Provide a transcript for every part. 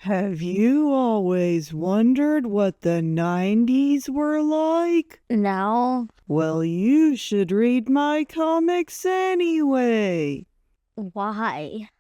Have you always wondered what the 90s were like? No. Well, you should read my comics anyway. Why?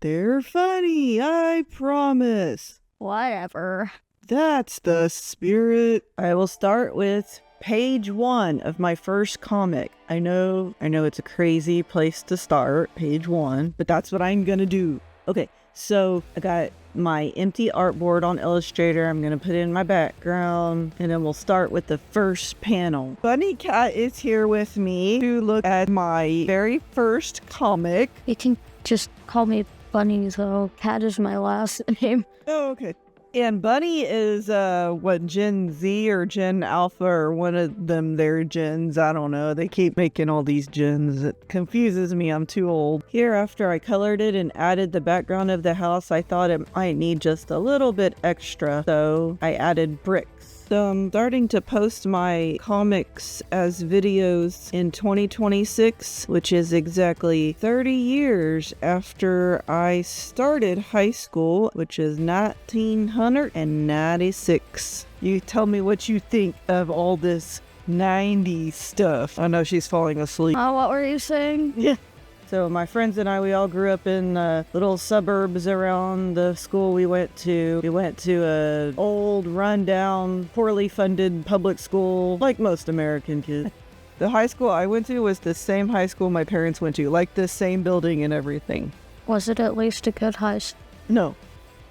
They're funny, I promise. Whatever. That's the spirit. I will start with page 1 of my first comic. I know it's a crazy place to start, page 1, but that's what I'm gonna do. Okay, so I got my empty artboard on Illustrator. I'm gonna put in my background, and then we'll start with the first panel. BunnyCat is here with me to look at my very first comic. You can just call me Bunny, though. Cat is my last name. Oh, okay. And Bunny is, Gen Z or Gen Alpha or one of them, they're gens. I don't know. They keep making all these gens. It confuses me. I'm too old. Here, after I colored it and added the background of the house, I thought it might need just a little bit extra. So I added bricks. So I'm starting to post my comics as videos in 2026, which is exactly 30 years after I started high school, which is 1996. You tell me what you think of all this 90s stuff. I know she's falling asleep. What were you saying? Yeah. So my friends and I, we all grew up in little suburbs around the school we went to. We went to a old, rundown, poorly funded public school, like most American kids. The high school I went to was the same high school my parents went to, like the same building and everything. Was it at least a good high school? No.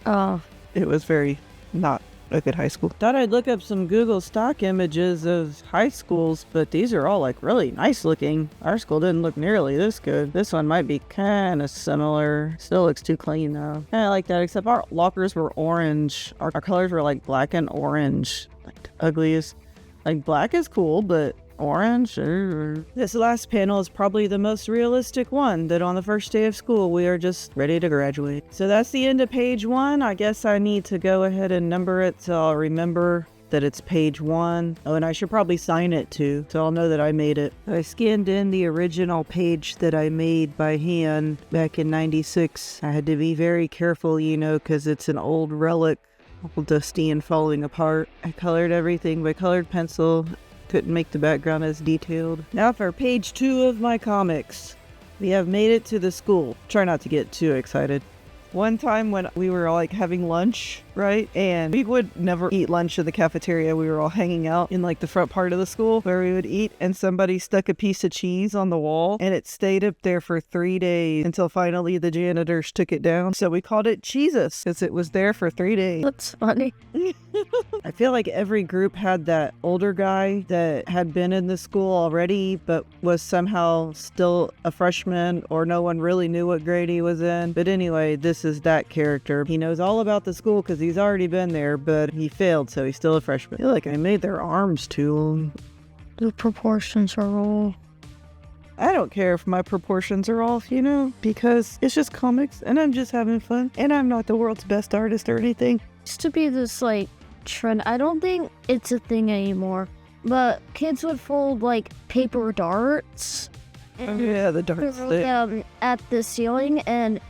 Oh. It was very not a good high school. Thought I'd look up some Google stock images of high schools, but these are all like really nice looking. Our school didn't look nearly this good. This one might be kind of similar. Still looks too clean though. I like that, except our lockers were orange. Our colors were like black and orange. Like the ugliest. Like black is cool, but orange? This last panel is probably the most realistic one, that on the first day of school we are just ready to graduate. So that's the end of page 1. I guess I need to go ahead and number it so I'll remember that it's page 1. Oh, and I should probably sign it too, so I'll know that I made it. I scanned in the original page that I made by hand back in 96. I had to be very careful, because it's an old relic, all dusty and falling apart. I colored everything by colored pencil. Couldn't make the background as detailed. Now for page 2 of my comics. We have made it to the school. Try not to get too excited. One time when we were all like having lunch, right? And we would never eat lunch in the cafeteria. We were all hanging out in like the front part of the school where we would eat, and somebody stuck a piece of cheese on the wall and it stayed up there for 3 days until finally the janitors took it down. So we called it Cheesus because it was there for 3 days. That's funny. I feel like every group had that older guy that had been in the school already but was somehow still a freshman, or no one really knew what grade he was in. But anyway, this is that character. He knows all about the school because he's already been there, but he failed, so he's still a freshman. I feel like I made their arms too long. The proportions are all... I don't care if my proportions are off, because it's just comics and I'm just having fun, and I'm not the world's best artist or anything. Used to be this like trend. I don't think it's a thing anymore, but kids would fold like paper darts. Oh, yeah, the darts. At the ceiling, and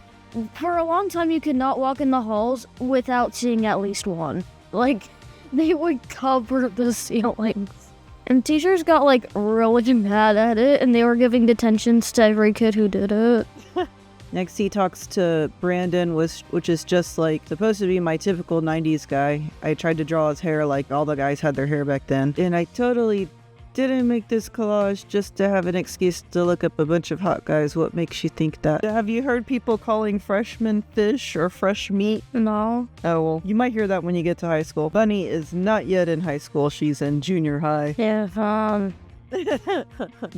for a long time you could not walk in the halls without seeing at least one. Like, they would cover the ceilings. And teachers got like really mad at it, and they were giving detentions to every kid who did it. Next he talks to Brandon, which is just like supposed to be my typical 90s guy. I tried to draw his hair like all the guys had their hair back then. And I totally didn't make this collage just to have an excuse to look up a bunch of hot guys. What makes you think that? Have you heard people calling freshmen fish or fresh meat? No. Oh, well, you might hear that when you get to high school. Bunny is not yet in high school. She's in junior high. Yeah,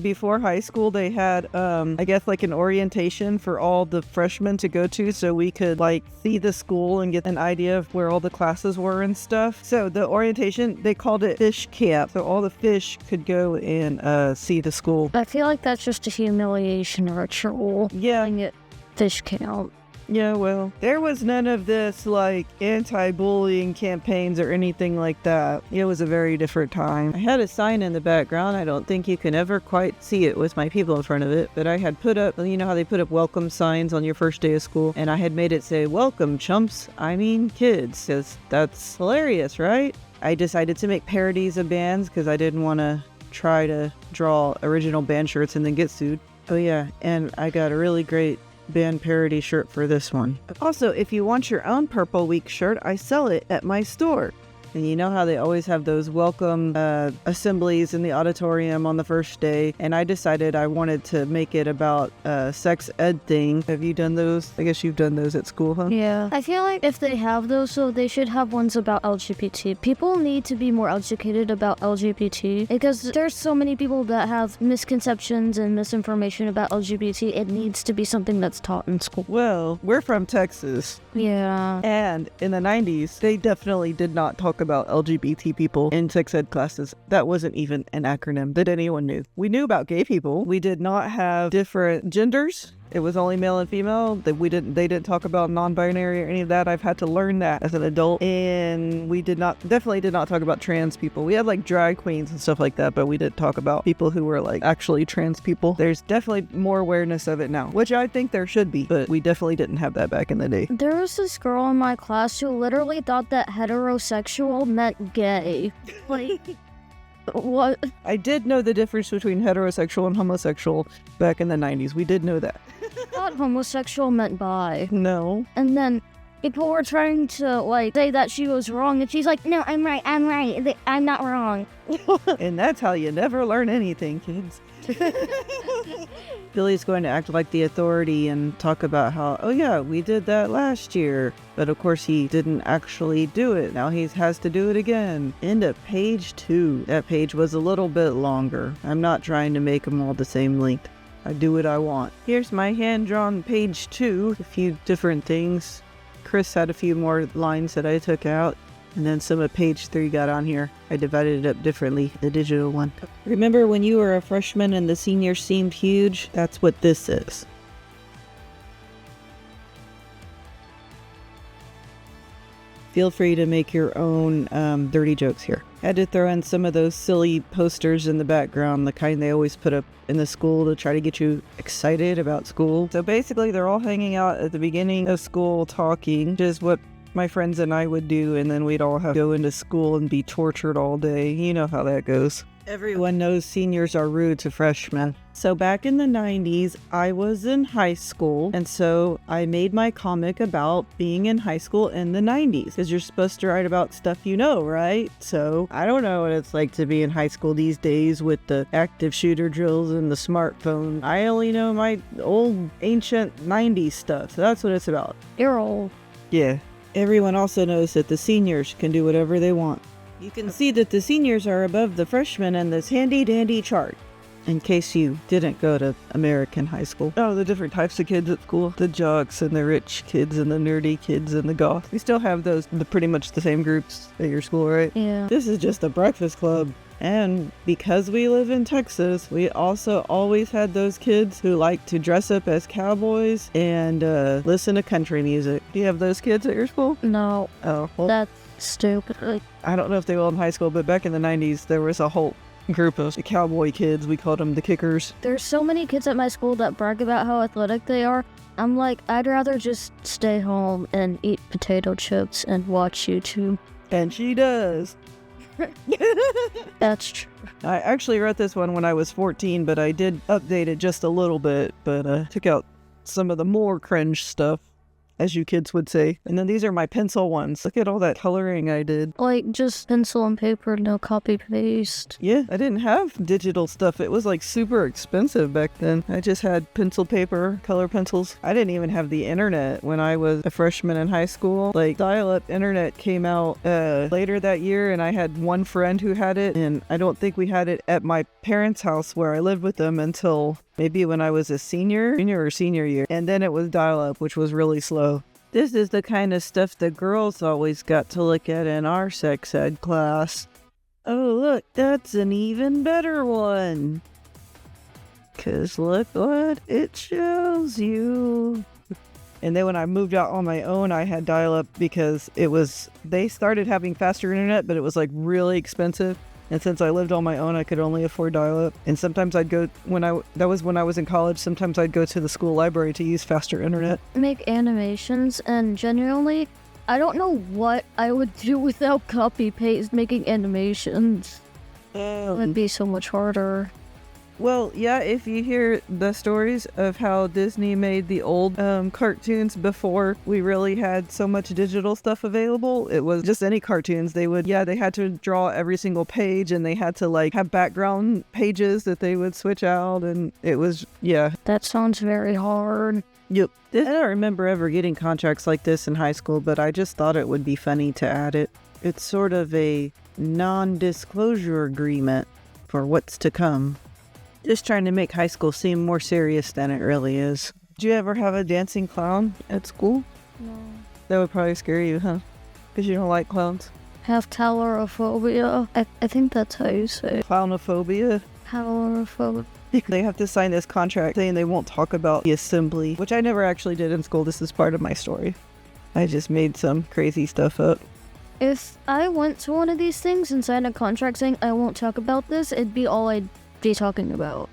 Before high school, they had, I guess, like an orientation for all the freshmen to go to, so we could, like, see the school and get an idea of where all the classes were and stuff. So the orientation, they called it fish camp, so all the fish could go and see the school. I feel like that's just a humiliation ritual. Yeah. Calling it fish camp. Yeah, well, there was none of this, like, anti-bullying campaigns or anything like that. It was a very different time. I had a sign in the background. I don't think you can ever quite see it with my people in front of it, but I had put up, you know how they put up welcome signs on your first day of school? And I had made it say, welcome, chumps. I mean, kids, because that's hilarious, right? I decided to make parodies of bands because I didn't want to try to draw original band shirts and then get sued. Oh yeah, and I got a really great band parody shirt for this one. Also, if you want your own Purple Week shirt, I sell it at my store. And you know how they always have those welcome assemblies in the auditorium on the first day? And I decided I wanted to make it about a sex ed thing. Have you done those? I guess you've done those at school, huh? Yeah. I feel like if they have those, so they should have ones about LGBT. People need to be more educated about LGBT because there's so many people that have misconceptions and misinformation about LGBT. It needs to be something that's taught in school. Well, we're from Texas. Yeah. And in the 90s, they definitely did not talk about LGBT people in sex ed classes. That wasn't even an acronym that anyone knew. We knew about gay people. We did not have different genders. It was only male and female. They didn't talk about non-binary or any of that. I've had to learn that as an adult. And we definitely did not talk about trans people. We had like drag queens and stuff like that, but we didn't talk about people who were like actually trans people. There's definitely more awareness of it now, which I think there should be, but we definitely didn't have that back in the day. There was this girl in my class who literally thought that heterosexual meant gay. Like, what? I did know the difference between heterosexual and homosexual back in the 90s. We did know that. I thought homosexual meant bi. No. And then people were trying to, like, say that she was wrong, and she's like, no, I'm right, I'm not wrong. And that's how you never learn anything, kids. Billy's going to act like the authority and talk about how, oh yeah, we did that last year. But of course he didn't actually do it. Now he has to do it again. Into page 2. That page was a little bit longer. I'm not trying to make them all the same length. I do what I want. Here's my hand-drawn page 2. A few different things. Chris had a few more lines that I took out. And then some of page 3 got on here. I divided it up differently, the digital one. Remember when you were a freshman and the seniors seemed huge? That's what this is. Feel free to make your own dirty jokes here. Had to throw in some of those silly posters in the background, the kind they always put up in the school to try to get you excited about school. So basically they're all hanging out at the beginning of school talking, which is what my friends and I would do, and then we'd all have to go into school and be tortured all day. You know how that goes. Everyone knows seniors are rude to freshmen. So back in the 90s, I was in high school, and so I made my comic about being in high school in the 90s, because you're supposed to write about stuff you know, right? So I don't know what it's like to be in high school these days with the active shooter drills and the smartphone. I only know my old ancient 90s stuff, so that's what it's about. You're old. Yeah. Everyone also knows that the seniors can do whatever they want. You can see that the seniors are above the freshmen in this handy-dandy chart. In case you didn't go to American high school. Oh, the different types of kids at school. The jocks and the rich kids and the nerdy kids and the goth. We still have those, pretty much the same groups at your school, right? Yeah. This is just a breakfast club. And because we live in Texas, we also always had those kids who like to dress up as cowboys and listen to country music. Do you have those kids at your school? No. Oh, well, That's stupid. I don't know if they will in high school, but back in the 90s, there was a whole group of cowboy kids. We called them the kickers. There's so many kids at my school that brag about how athletic they are. I'm like, I'd rather just stay home and eat potato chips and watch YouTube. And she does. That's true. I actually wrote this one when I was 14, but I did update it just a little bit, but took out some of the more cringe stuff, as you kids would say. And then these are my pencil ones. Look at all that coloring I did. Like, just pencil and paper, no copy paste. Yeah, I didn't have digital stuff. It was like super expensive back then. I just had pencil paper, color pencils. I didn't even have the internet when I was a freshman in high school. Like, dial-up internet came out later that year, and I had one friend who had it, and I don't think we had it at my parents' house where I lived with them until maybe when I was a senior year. And then it was dial-up, which was really slow. This is the kind of stuff the girls always got to look at in our sex ed class. Oh, look, that's an even better one. 'Cause look what it shows you. And then when I moved out on my own, I had dial-up because they started having faster internet, but it was like really expensive. And since I lived on my own, I could only afford dial-up. And sometimes I'd go, that was when I was in college, sometimes I'd go to the school library to use faster internet. Make animations, and genuinely, I don't know what I would do without copy-paste making animations. It would be so much harder. Well, yeah, if you hear the stories of how Disney made the old cartoons before we really had so much digital stuff available, it was just any cartoons. They had to draw every single page, and they had to like have background pages that they would switch out, and it was, yeah. That sounds very hard. Yep. I don't remember ever getting contracts like this in high school, but I just thought it would be funny to add it. It's sort of a non-disclosure agreement for what's to come. Just trying to make high school seem more serious than it really is. Did you ever have a dancing clown at school? No. That would probably scare you, huh? Because you don't like clowns? Have taurophobia. I think that's how you say it. Clownophobia? Taurophobia. They have to sign this contract saying they won't talk about the assembly, which I never actually did in school. This is part of my story. I just made some crazy stuff up. If I went to one of these things and signed a contract saying I won't talk about this, it'd be all I'd be talking about.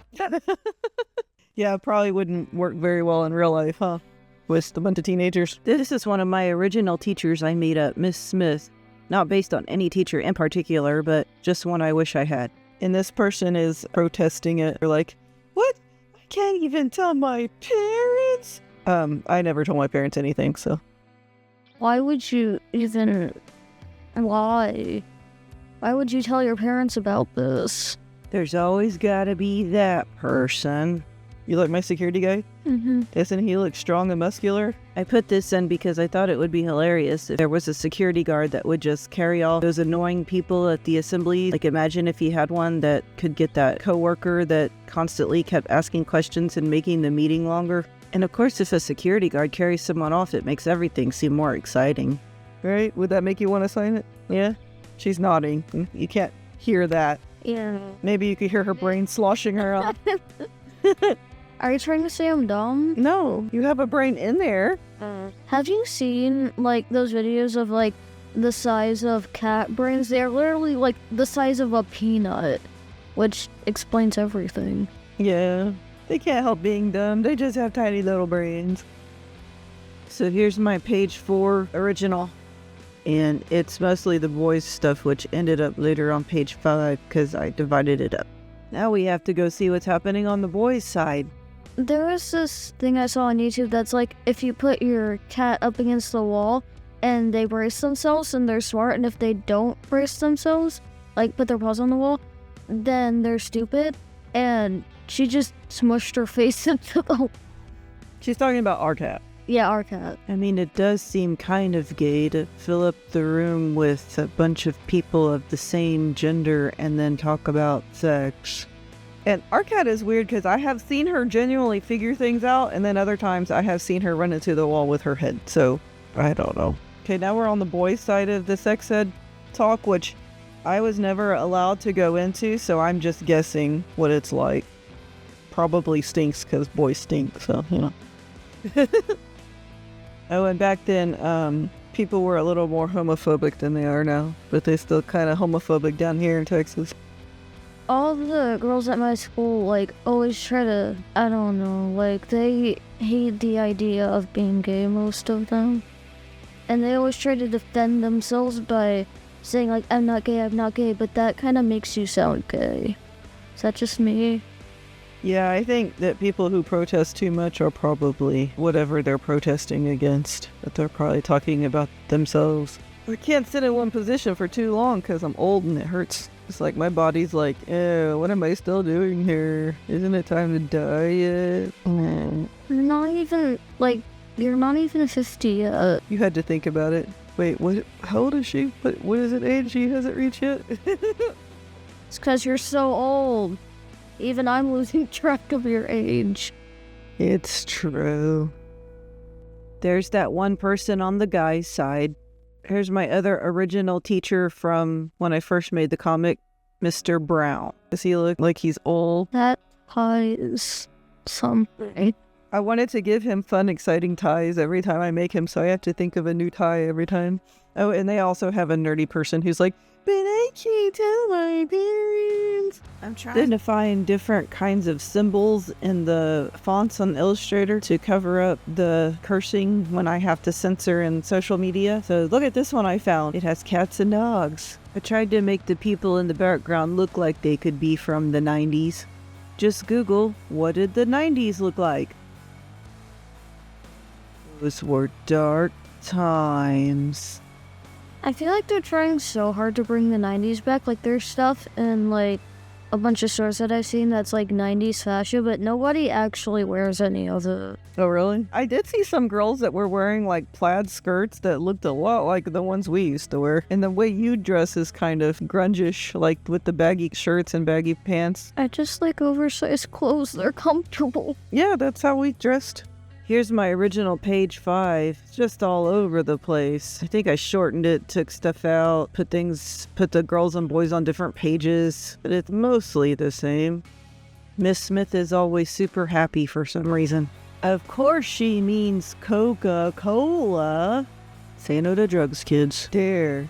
Yeah, it probably wouldn't work very well in real life, huh? With a bunch of teenagers. This is one of my original teachers I made up, Miss Smith. Not based on any teacher in particular, but just one I wish I had. And this person is protesting it. They're like, what? I can't even tell my parents? I never told my parents anything, so. Why would you even... Why? Why would you tell your parents about this? There's always gotta be that person. You like my security guy? Mm-hmm. Doesn't he look strong and muscular? I put this in because I thought it would be hilarious if there was a security guard that would just carry all those annoying people at the assembly. Like, imagine if he had one that could get that coworker that constantly kept asking questions and making the meeting longer. And of course, if a security guard carries someone off, it makes everything seem more exciting. Right? Would that make you want to sign it? Yeah? She's nodding. You can't hear that. Yeah. Maybe you could hear her brain sloshing around. Are you trying to say I'm dumb? No, you have a brain in there. Have you seen, like, those videos of, like, the size of cat brains? They're literally, like, the size of a peanut, which explains everything. Yeah, they can't help being dumb. They just have tiny little brains. So here's my page 4 original. And it's mostly the boys' stuff, which ended up later on page 5 because I divided it up. Now we have to go see what's happening on the boys' side. There was this thing I saw on YouTube that's like, if you put your cat up against the wall and they brace themselves and they're smart, and if they don't brace themselves, like put their paws on the wall, then they're stupid. And she just smushed her face into the... She's talking about our cat. Yeah, our cat. I mean, it does seem kind of gay to fill up the room with a bunch of people of the same gender and then talk about sex. And our cat is weird because I have seen her genuinely figure things out, and then other times I have seen her run into the wall with her head. So, I don't know. Okay, now we're on the boys' side of the sex ed talk, which I was never allowed to go into, so I'm just guessing what it's like. Probably stinks because boys stink, so, you know. Oh, and back then, people were a little more homophobic than they are now, but they're still kind of homophobic down here in Texas. All the girls at my school, like, always try to, I don't know, like, they hate the idea of being gay, most of them. And they always try to defend themselves by saying, like, I'm not gay, but that kind of makes you sound gay. Is that just me? Yeah, I think that people who protest too much are probably whatever they're protesting against, but they're probably talking about themselves. I can't sit in one position for too long because I'm old and it hurts. It's like my body's like, ew, what am I still doing here? Isn't it time to die yet? You're not even 50 yet. You had to think about it. Wait, what? How old is she? What is it age she hasn't reached yet? It's because you're so old. Even I'm losing track of your age. It's true. There's that one person on the guy's side. Here's my other original teacher from when I first made the comic, Mr. Brown. Does he look like he's old? That pie is something. I wanted to give him fun, exciting ties every time I make him, so I have to think of a new tie every time. Oh, and they also have a nerdy person who's like, but I can't tell my parents. I'm trying to find different kinds of symbols in the fonts on Illustrator to cover up the cursing when I have to censor in social media. So look at this one I found. It has cats and dogs. I tried to make the people in the background look like they could be from the 90s. Just Google, what did the 90s look like? Those were dark times. I feel like they're trying so hard to bring the 90s back. Like, there's stuff in, like, a bunch of stores that I've seen that's, like, 90s fashion, but nobody actually wears any of it. Oh, really? I did see some girls that were wearing, like, plaid skirts that looked a lot like the ones we used to wear. And the way you dress is kind of grungish, like, with the baggy shirts and baggy pants. I just like oversized clothes. They're comfortable. Yeah, that's how we dressed. Here's my original page 5. It's just all over the place. I think I shortened it, took stuff out, put the girls and boys on different pages, but it's mostly the same. Miss Smith is always super happy for some reason. Of course she means Coca-Cola. Say no to drugs, kids. Dare.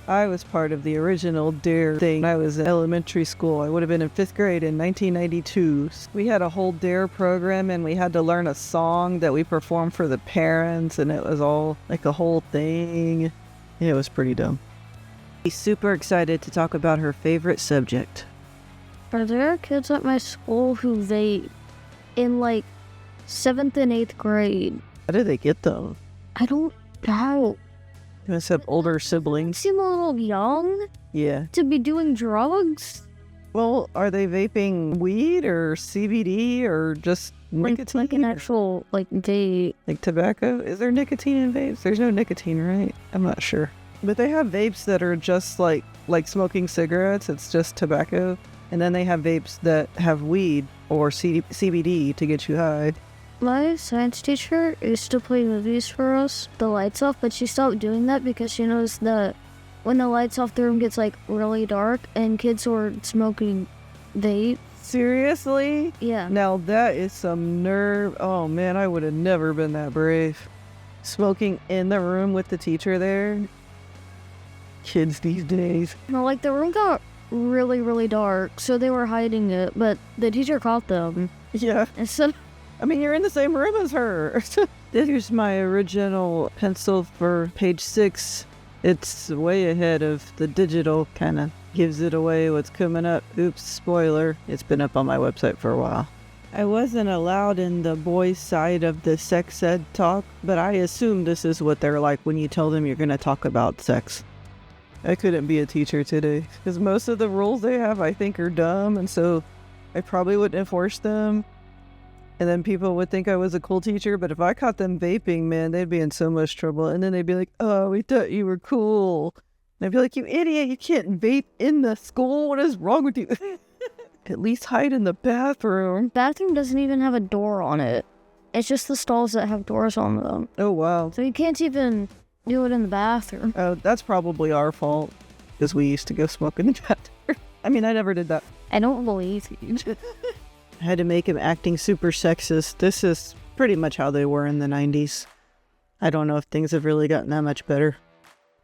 I was part of the original DARE thing when I was in elementary school. I would have been in 5th grade in 1992. We had a whole DARE program and we had to learn a song that we performed for the parents, and it was all like a whole thing. It was pretty dumb. She's super excited to talk about her favorite subject. Are there kids at my school who vape in like 7th and 8th grade? How did they get them? I don't know. They must have older siblings. Seem a little young Yeah. to be doing drugs. Well, are they vaping weed or CBD or just nicotine? Like an actual, like, vape. Like tobacco? Is there nicotine in vapes? There's no nicotine, right? I'm not sure. But they have vapes that are just like smoking cigarettes. It's just tobacco. And then they have vapes that have weed or CBD to get you high. My science teacher used to play movies for us, the lights off, but she stopped doing that because she knows that when the lights off, the room gets, like, really dark and kids were smoking vape. Seriously? Yeah. Now that is some nerve. Oh man, I would have never been that brave. Smoking in the room with the teacher there. Kids these days. No, like, the room got really, really dark, so they were hiding it, but the teacher caught them. Yeah. And so... I mean, you're in the same room as her. Here's my original pencil for page 6. It's way ahead of the digital, kind of gives it away what's coming up. Oops, spoiler. It's been up on my website for a while. I wasn't allowed in the boys' side of the sex ed talk, but I assume this is what they're like when you tell them you're going to talk about sex. I couldn't be a teacher today, because most of the rules they have I think are dumb, and so I probably wouldn't enforce them. And then people would think I was a cool teacher, but if I caught them vaping, man, they'd be in so much trouble. And then they'd be like, oh, we thought you were cool. And I'd be like, you idiot, you can't vape in the school. What is wrong with you? At least hide in the bathroom. Bathroom doesn't even have a door on it. It's just the stalls that have doors on them. Oh, wow. So you can't even do it in the bathroom. Oh, that's probably our fault, because we used to go smoke in the bathroom. I mean, I never did that. I don't believe you. I had to make him acting super sexist. This is pretty much how they were in the 90s. I don't know if things have really gotten that much better.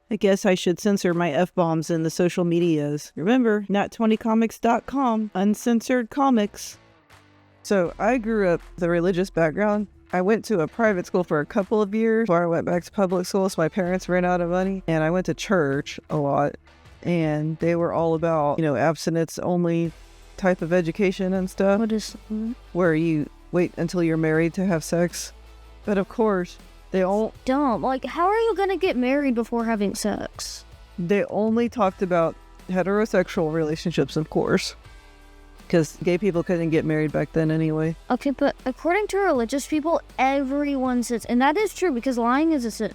I guess I should censor my F-bombs in the social medias. Remember, nat20comics.com, uncensored comics. So I grew up with a religious background. I went to a private school for a couple of years before I went back to public school, so my parents ran out of money. And I went to church a lot, and they were all about, abstinence only type of education and stuff. What is where you wait until you're married to have sex. But of course, they dumb. Like, how are you gonna get married before having sex? They only talked about heterosexual relationships, of course, because gay people couldn't get married back then anyway. Okay, but according to religious people, everyone sins, and that is true because lying is a sin.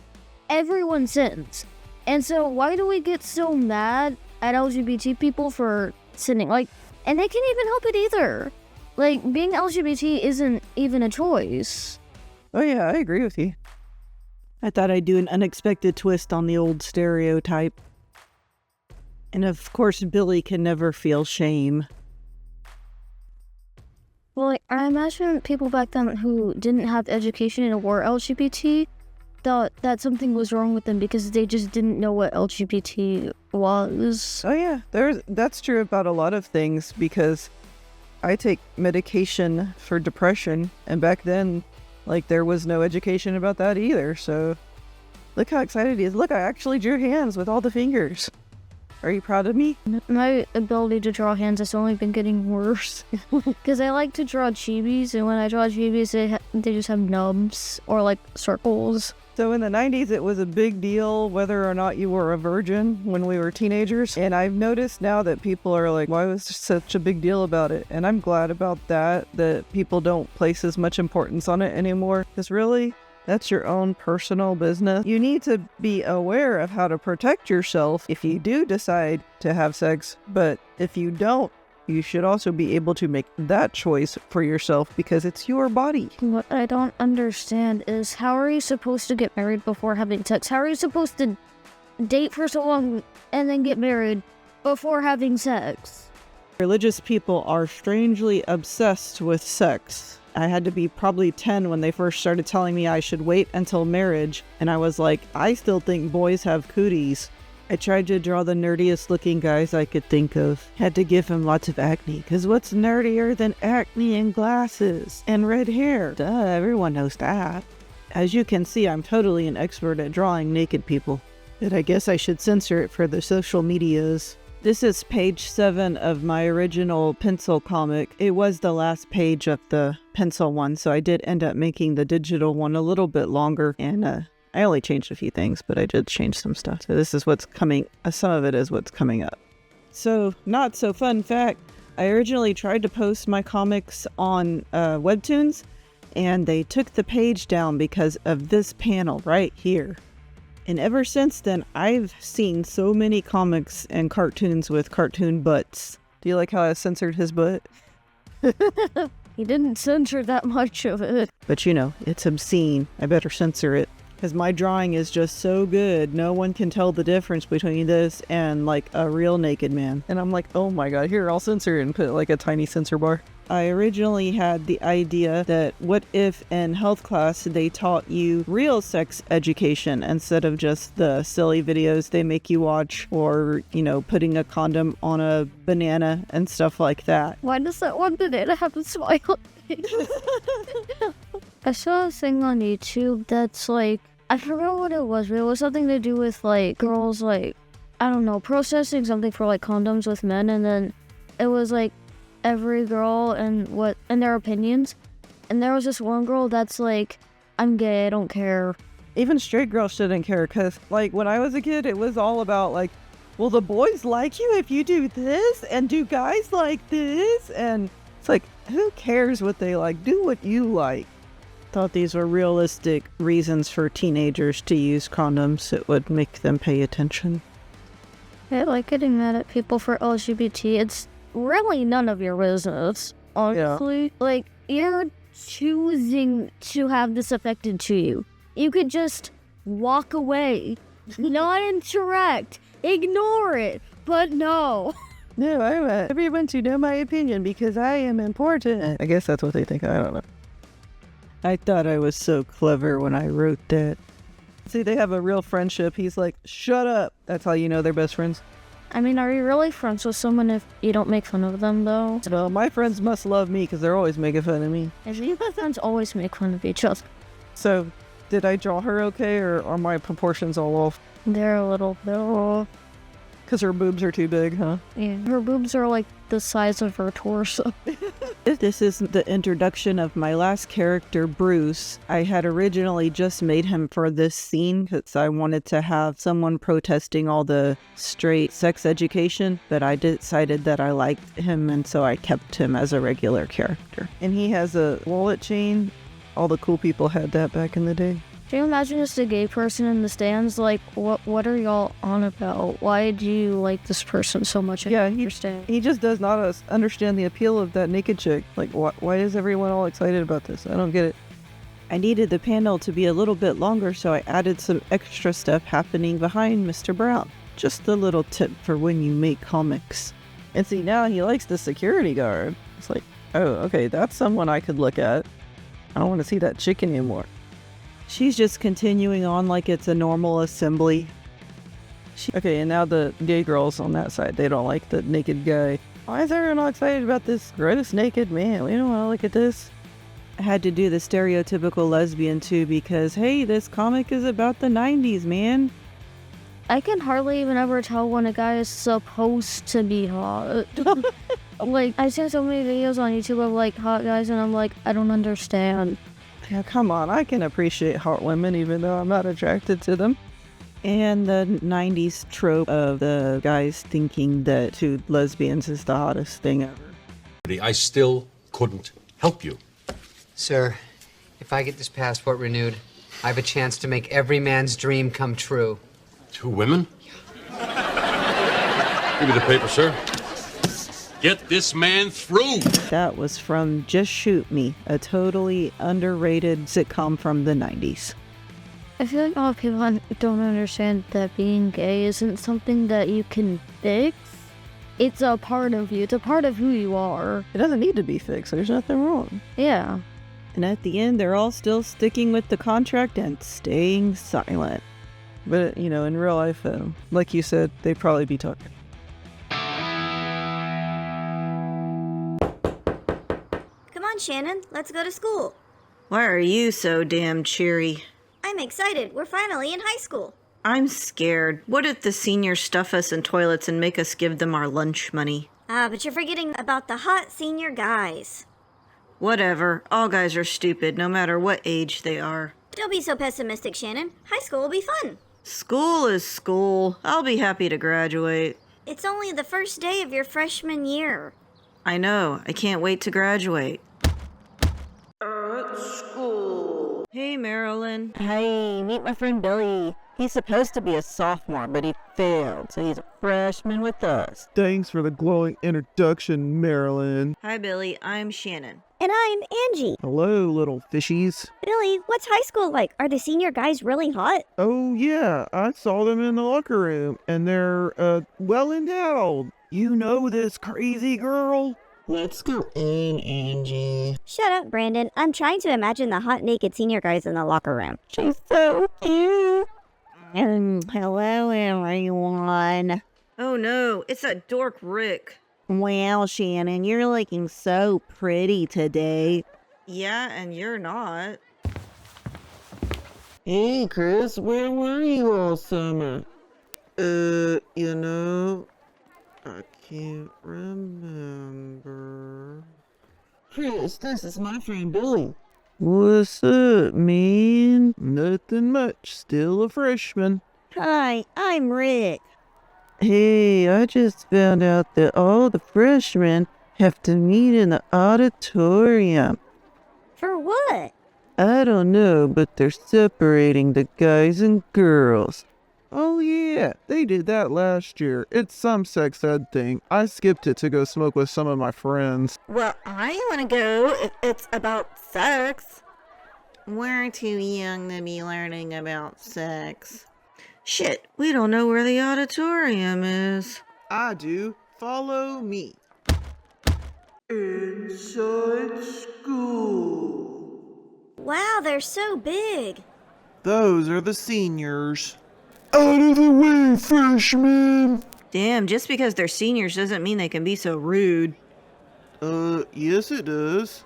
Everyone sins, and so why do we get so mad at LGBT people for sinning? Like, and they can't even help it either. Like, being LGBT isn't even a choice. Oh yeah, I agree with you. I thought I'd do an unexpected twist on the old stereotype. And of course, Billy can never feel shame. Well, like, I imagine people back then who didn't have education and were LGBT thought that something was wrong with them because they just didn't know what LGBT was. Oh yeah, that's true about a lot of things, because I take medication for depression, and back then, like, there was no education about that either. So look how excited he is. Look, I actually drew hands with all the fingers. Are you proud of me? My ability to draw hands has only been getting worse because I like to draw chibis, and when I draw chibis, they just have nubs or like circles. So in the 90s, it was a big deal whether or not you were a virgin when we were teenagers. And I've noticed now that people are like, why was such a big deal about it? And I'm glad about that people don't place as much importance on it anymore. Because really, that's your own personal business. You need to be aware of how to protect yourself if you do decide to have sex. But if you don't, you should also be able to make that choice for yourself, because it's your body. What I don't understand is, how are you supposed to get married before having sex? How are you supposed to date for so long and then get married before having sex? Religious people are strangely obsessed with sex. I had to be probably 10 when they first started telling me I should wait until marriage, and I was like, I still think boys have cooties. I tried to draw the nerdiest looking guys I could think of. Had to give him lots of acne, because what's nerdier than acne and glasses and red hair? Duh, everyone knows that. As you can see, I'm totally an expert at drawing naked people. But I guess I should censor it for the social medias. This is page 7 of my original pencil comic. It was the last page of the pencil one, so I did end up making the digital one a little bit longer, and I only changed a few things, but I did change some stuff. So this is what's coming, some of it is what's coming up. So, not so fun fact, I originally tried to post my comics on Webtoons, and they took the page down because of this panel right here. And ever since then, I've seen so many comics and cartoons with cartoon butts. Do you like how I censored his butt? He didn't censor that much of it. But you know, it's obscene. I better censor it. Because my drawing is just so good, no one can tell the difference between this and like a real naked man. And I'm like, oh my god, here, I'll censor it and put like a tiny censor bar. I originally had the idea that what if in health class they taught you real sex education instead of just the silly videos they make you watch, or, you know, putting a condom on a banana and stuff like that. Why does that one banana have a smile? I saw a thing on YouTube that's like, I forgot what it was, but it was something to do with like girls, like, I don't know, processing something for like condoms with men, and then it was like every girl and their opinions. And there was this one girl that's like, I'm gay, I don't care. Even straight girls shouldn't care, because like when I was a kid, it was all about like, well, the boys like you if you do this, and do guys like this? And it's like, who cares what they like? Do what you like. Thought these were realistic reasons for teenagers to use condoms. It would make them pay attention. I like getting mad at people for LGBT. It's really none of your business, honestly. Yeah. Like, you're choosing to have this affected to you. You could just walk away, not interact, ignore it, but no. No, I want everyone to know my opinion because I am important. I guess that's what they think. I don't know. I thought I was so clever when I wrote that. See, they have a real friendship. He's like, shut up. That's how you know they're best friends. I mean, are you really friends with someone if you don't make fun of them, though? Well, my friends must love me because they're always making fun of me. And you friends always make fun of each other. So, did I draw her okay, or are my proportions all off? They're a little bit off. Because her boobs are too big, huh? Yeah, her boobs are like the size of her torso. This is the introduction of my last character, Bruce. I had originally just made him for this scene because I wanted to have someone protesting all the straight sex education, but I decided that I liked him, and so I kept him as a regular character. And he has a wallet chain. All the cool people had that back in the day. Can you imagine just a gay person in the stands? Like, what are y'all on about? Why do you like this person so much? Yeah, he just does not understand the appeal of that naked chick. Like, why is everyone all excited about this? I don't get it. I needed the panel to be a little bit longer, so I added some extra stuff happening behind Mr. Brown. Just a little tip for when you make comics. And see, now he likes the security guard. It's like, Oh, okay, that's someone I could look at. I don't want to see that chick anymore. She's just continuing on like it's a normal assembly. Okay, and now the gay girls on that side, they don't like the naked guy. Why is everyone all excited about this gross naked man? We don't want to look at this. I had to do the stereotypical lesbian too because, hey, this comic is about the 90s, man. I can hardly even ever tell when a guy is supposed to be hot. Like, I see so many videos on YouTube of, like, hot guys, and I'm like, I don't understand. Yeah, come on, I can appreciate hot women even though I'm not attracted to them. And the 90s trope of the guys thinking that two lesbians is the hottest thing ever. I still couldn't help you. Sir, if I get this passport renewed, I have a chance to make every man's dream come true. 2 women? Give me the paper, sir. Get this man through. That was from Just Shoot Me, a totally underrated sitcom from the 90s. I feel like a lot of people don't understand that being gay isn't something that you can fix. It's a part of you. It's a part of who you are. It doesn't need to be fixed. There's nothing wrong. Yeah. And at the end, they're all still sticking with the contract and staying silent. But, you know, in real life, like you said, they'd probably be talking. Come on, Shannon, let's go to school. Why are you so damn cheery? I'm excited. We're finally in high school. I'm scared. What if the seniors stuff us in toilets and make us give them our lunch money? But you're forgetting about the hot senior guys. Whatever. All guys are stupid, no matter what age they are. Don't be so pessimistic, Shannon. High school will be fun. School is school. I'll be happy to graduate. It's only the first day of your freshman year. I know. I can't wait to graduate. At school. Hey, Marilyn. Hey, meet my friend Billy. He's supposed to be a sophomore, but he failed, so he's a freshman with us. Thanks for the glowing introduction, Marilyn. Hi, Billy. I'm Shannon. And I'm Angie. Hello, little fishies. Billy, what's high school like? Are the senior guys really hot? Oh, yeah, I saw them in the locker room, and they're, well endowed. You know this crazy girl? Let's go in, Angie. Shut up, Brandon. I'm trying to imagine the hot naked senior guys in the locker room. She's so cute. Hello, everyone. Oh, no. It's that dork Rick. Wow, Shannon, you're looking so pretty today. Yeah, and you're not. Hey, Chris, where were you all summer? You know, I can't remember. Chris, this is my friend Billy. What's up, man? Nothing much. Still a freshman. Hi, I'm Rick. Hey, I just found out that all the freshmen have to meet in the auditorium. For what? I don't know, but they're separating the guys and girls. Oh yeah, they did that last year. It's some sex ed thing. I skipped it to go smoke with some of my friends. Well, I want to go if it's about sex. We're too young to be learning about sex. Shit, we don't know where the auditorium is. I do. Follow me. Inside school. Wow, they're so big. Those are the seniors. Out of the way, freshmen! Damn, just because they're seniors doesn't mean they can be so rude. Yes it does.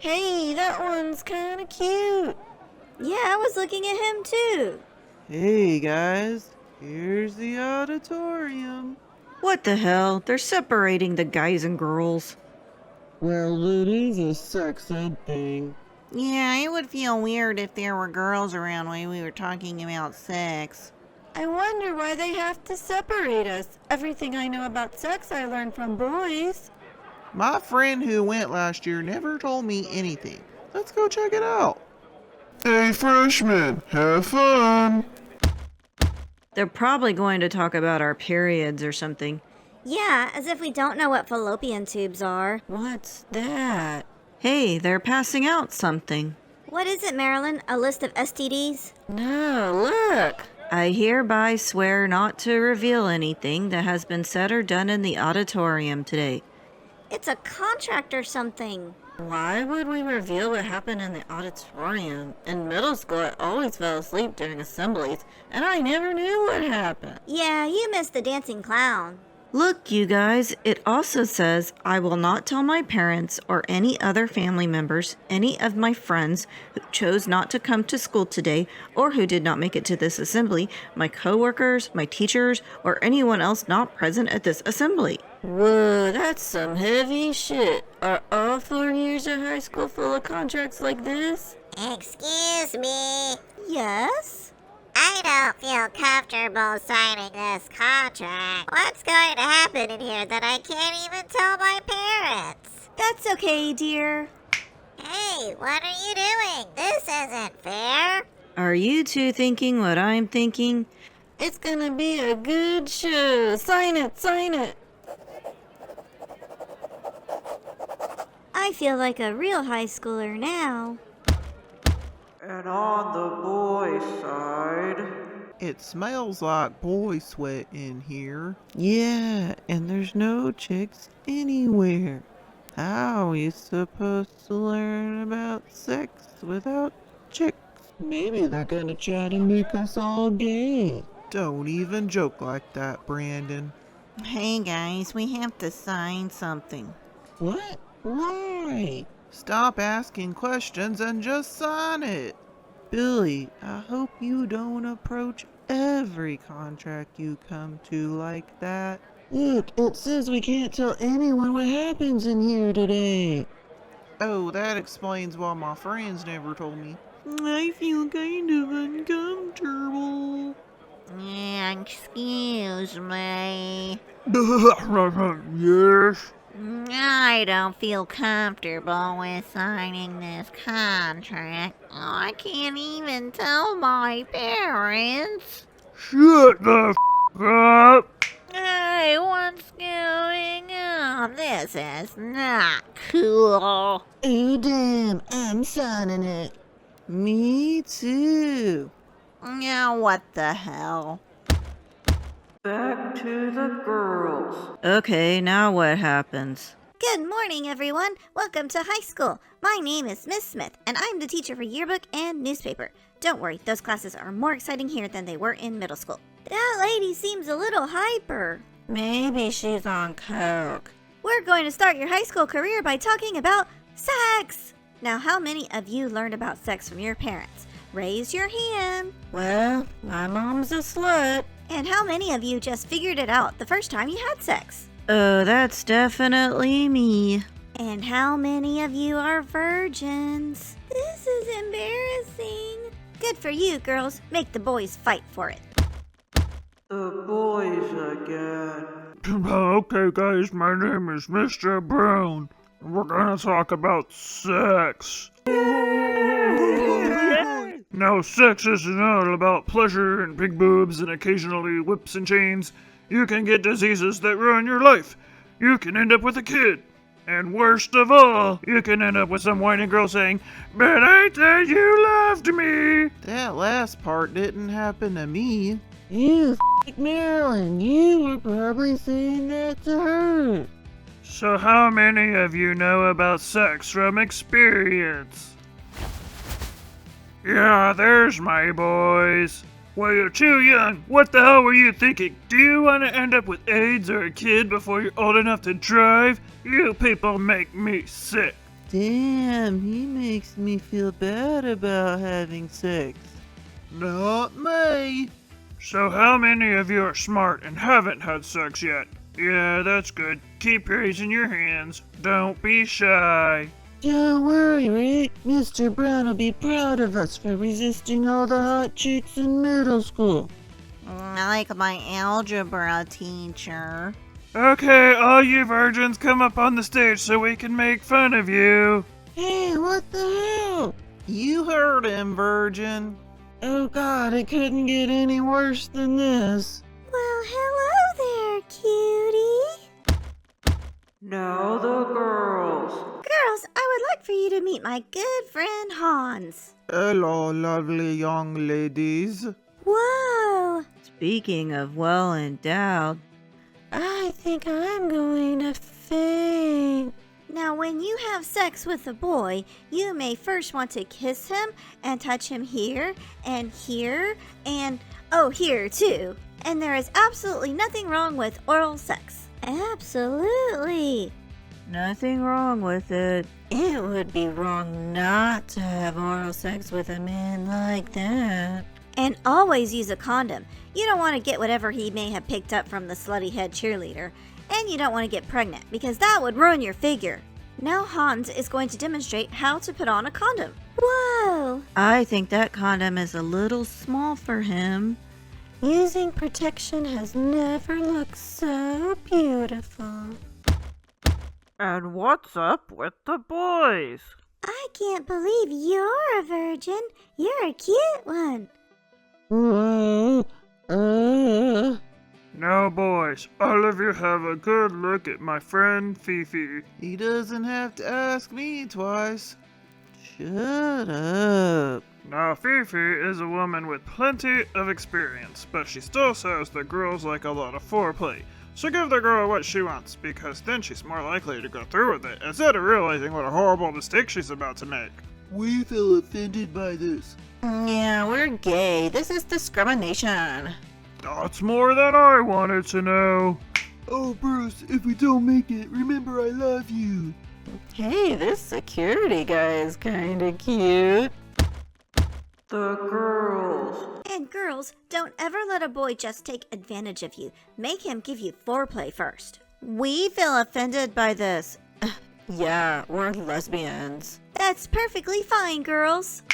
Hey, that one's kind of cute. Yeah, I was looking at him too. Hey guys, here's the auditorium. What the hell? They're separating the guys and girls. Well, it is a sex ed thing. Yeah, it would feel weird if there were girls around when we were talking about sex. I wonder why they have to separate us. Everything I know about sex I learned from boys. My friend who went last year never told me anything. Let's go check it out. Hey freshmen, have fun! They're probably going to talk about our periods or something. Yeah, as if we don't know what fallopian tubes are. What's that? Hey, they're passing out something. What is it, Marilyn? A list of STDs? No, look. I hereby swear not to reveal anything that has been said or done in the auditorium today. It's a contract or something. Why would we reveal what happened in the auditorium? In middle school, I always fell asleep during assemblies, and I never knew what happened. Yeah, you missed the dancing clown. Look, you guys, it also says, I will not tell my parents or any other family members, any of my friends who chose not to come to school today or who did not make it to this assembly, my coworkers, my teachers, or anyone else not present at this assembly. Whoa, that's some heavy shit. Are all 4 years of high school full of contracts like this? Excuse me. Yes? I don't feel comfortable signing this contract. What's going to happen in here that I can't even tell my parents? That's okay, dear. Hey, what are you doing? This isn't fair. Are you two thinking what I'm thinking? It's gonna be a good show. Sign it, sign it. I feel like a real high schooler now. And on the boy side... It smells like boy sweat in here. Yeah, and there's no chicks anywhere. How are you supposed to learn about sex without chicks? Maybe they're gonna try to make us all gay. Don't even joke like that, Brandon. Hey guys, we have to sign something. What? Why? Stop asking questions and just sign it. Billy, I hope you don't approach every contract you come to like that. Look, it says we can't tell anyone what happens in here today. Oh, that explains why my friends never told me. I feel kind of uncomfortable. Excuse me. Yes. I don't feel comfortable with signing this contract. I can't even tell my parents. Shut the up. Hey, what's going on? This is not cool. Oh damn, I'm signing it. Me too. Yeah, what the hell? Back to the girls. Okay, now what happens? Good morning, everyone. Welcome to high school. My name is Miss Smith, and I'm the teacher for yearbook and newspaper. Don't worry, those classes are more exciting here than they were in middle school. That lady seems a little hyper. Maybe she's on coke. We're going to start your high school career by talking about sex. Now, how many of you learned about sex from your parents? Raise your hand. Well, my mom's a slut. And how many of you just figured it out the first time you had sex? Oh, that's definitely me. And how many of you are virgins? This is embarrassing. Good for you, girls. Make the boys fight for it. The boys again. Okay, guys, my name is Mr. Brown. We're gonna talk about sex. Now, sex isn't all about pleasure and big boobs and occasionally whips and chains. You can get diseases that ruin your life. You can end up with a kid. And worst of all, you can end up with some whiny girl saying, "But I thought you loved me." That last part didn't happen to me. You Marilyn, you were probably saying that to her. So how many of you know about sex from experience? Yeah, there's my boys. Well, you're too young. What the hell were you thinking? Do you want to end up with AIDS or a kid before you're old enough to drive? You people make me sick. Damn, he makes me feel bad about having sex. Not me. So how many of you are smart and haven't had sex yet? Yeah, that's good. Keep raising your hands. Don't be shy. Don't worry, Rick. Mr. Brown will be proud of us for resisting all the hot chicks in middle school. I like my algebra teacher. Okay, all you virgins come up on the stage so we can make fun of you. Hey, what the hell? You heard him, virgin. Oh god, it couldn't get any worse than this. Well, hello there, cutie. Now the girls. Girls, I would like for you to meet my good friend Hans. Hello, lovely young ladies. Whoa. Speaking of well endowed, I think I'm going to faint. Now, when you have sex with a boy, you may first want to kiss him and touch him here and here and, oh, here too. And there is absolutely nothing wrong with oral sex. Absolutely. Nothing wrong with it. It would be wrong not to have oral sex with a man like that. And always use a condom. You don't want to get whatever he may have picked up from the slutty head cheerleader. And you don't want to get pregnant, because that would ruin your figure. Now Hans is going to demonstrate how to put on a condom. Whoa! I think that condom is a little small for him. Using protection has never looked so beautiful. And what's up with the boys? I can't believe you're a virgin. You're a cute one. Now, boys, all of you have a good look at my friend Fifi. He doesn't have to ask me twice. Shut up. Now, Fifi is a woman with plenty of experience, but she still says that girls like a lot of foreplay. So give the girl what she wants, because then she's more likely to go through with it, instead of realizing what a horrible mistake she's about to make. We feel offended by this. Yeah, we're gay. This is discrimination. That's more than I wanted to know. Oh, Bruce, if we don't make it, remember I love you. Hey, this security guy is kinda cute. The girls. And girls, don't ever let a boy just take advantage of you. Make him give you foreplay first. We feel offended by this. Yeah, we're lesbians. That's perfectly fine, girls.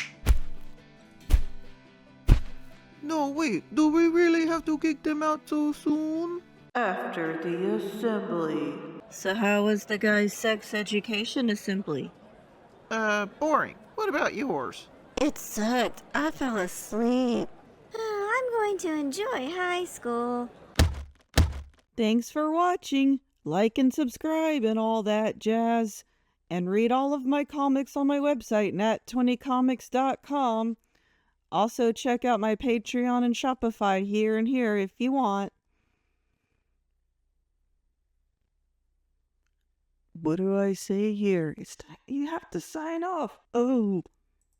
No, wait, do we really have to kick them out so soon? After the assembly. So how was the guy's sex education assembly? Boring. What about yours? It sucked. I fell asleep. I'm going to enjoy high school. Thanks for watching. Like and subscribe and all that jazz. And read all of my comics on my website, nat20comics.com. Also, check out my Patreon and Shopify here and here if you want. What do I say here? You have to sign off. Oh.